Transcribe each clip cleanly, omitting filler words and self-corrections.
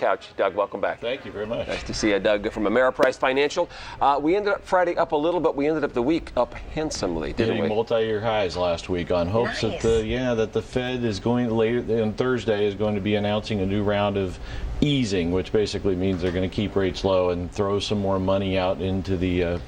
couch. Doug, welcome back. Thank you very much. Nice to see you, Doug, from Ameriprise Financial. We ended up Friday up a little, but we ended up the week up handsomely, didn't we? Hitting multi-year highs last week on hopes that the Fed is going later on Thursday is going to be announcing a new round of easing, which basically means they're going to keep rates low and throw some more money out into the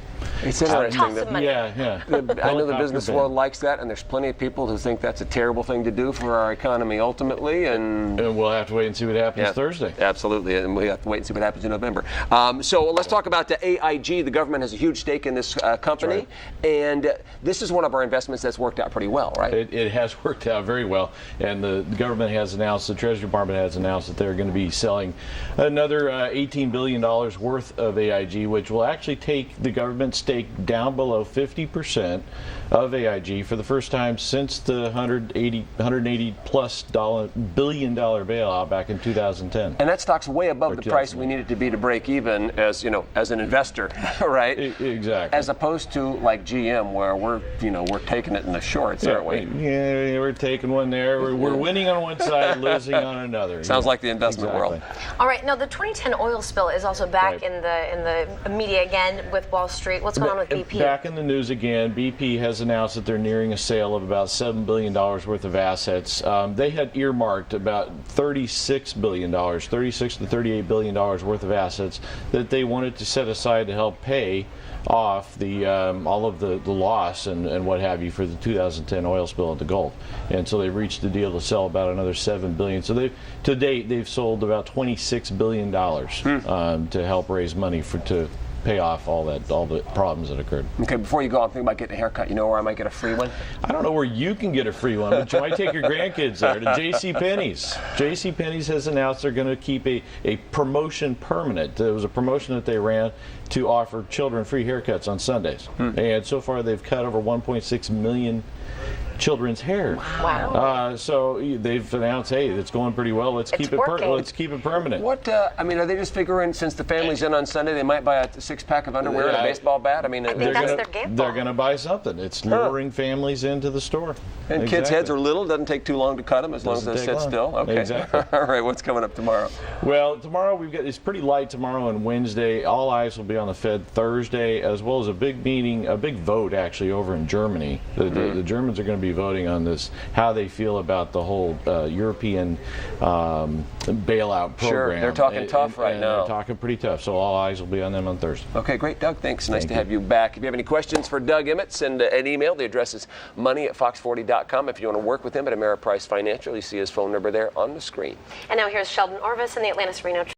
it's interesting. Yeah. I know the business world likes that, and there's plenty of people who think that's a terrible thing to do for our economy ultimately. And we'll have to wait and see what happens Thursday. Absolutely, and we have to wait and see what happens in November. So let's talk about the AIG. The government has a huge stake in this company, and this is one of our investments that's worked out pretty well, right? It has worked out very well, and the government has announced, the Treasury Department has announced that they're going to be selling another $18 billion worth of AIG, which will actually take the government stake down below 50% of AIG for the first time since the $180+ billion bailout back in 2010. And that stock's way above the price we need it to be to break even as an investor, right? Exactly. As opposed to like GM, where we're taking it in the shorts, aren't we? Yeah, we're taking one there. We're winning on one side, losing on another. Sounds like the investment world. All right, now the 2010 oil spill is also back in the media again with Wall Street. What's going on with BP? Back in the news again. BP has announced that they're nearing a sale of about $7 billion worth of assets. They had earmarked about $36 billion, $36 to $38 billion worth of assets that they wanted to set aside to help pay off the all of the loss and what have you for the 2010 oil spill at the Gulf. And so they reached a deal to sell about another $7 billion. So to date they've sold about $26 billion to help raise money to pay off all the problems that occurred. Okay, before you go, I'm thinking about getting a haircut. You know where I might get a free one? I don't know where you can get a free one, but you might take your grandkids there to JCPenney's. JCPenney's has announced they're going to keep a promotion permanent. It was a promotion that they ran to offer children free haircuts on Sundays. And so far they've cut over 1.6 million children's hair. Wow. So they've announced, hey, it's going pretty well. Let's keep it permanent. What? I mean, are they just figuring since the family's in on Sunday, they might buy a six-pack of underwear and a baseball bat? I mean, I think that's their game. They're going to buy something. It's luring families into the store. And kids' heads are little. It doesn't take too long to cut them as long as they sit still. Okay. Exactly. All right. What's coming up tomorrow? Well, tomorrow it's pretty light tomorrow and Wednesday. All eyes will be on the Fed Thursday, as well as a big meeting, a big vote actually over in Germany. The Germans are going to be voting on this, how they feel about the whole European bailout program. Sure, they're talking tough right now. They're talking pretty tough, so all eyes will be on them on Thursday. Okay, great, Doug. Thanks. Nice to have you back. If you have any questions for Doug Emmett, send an email. The address is money@fox40.com. If you want to work with him at Ameriprise Financial, you see his phone number there on the screen. And now here's Sheldon Orvis in the Atlanta Sereno.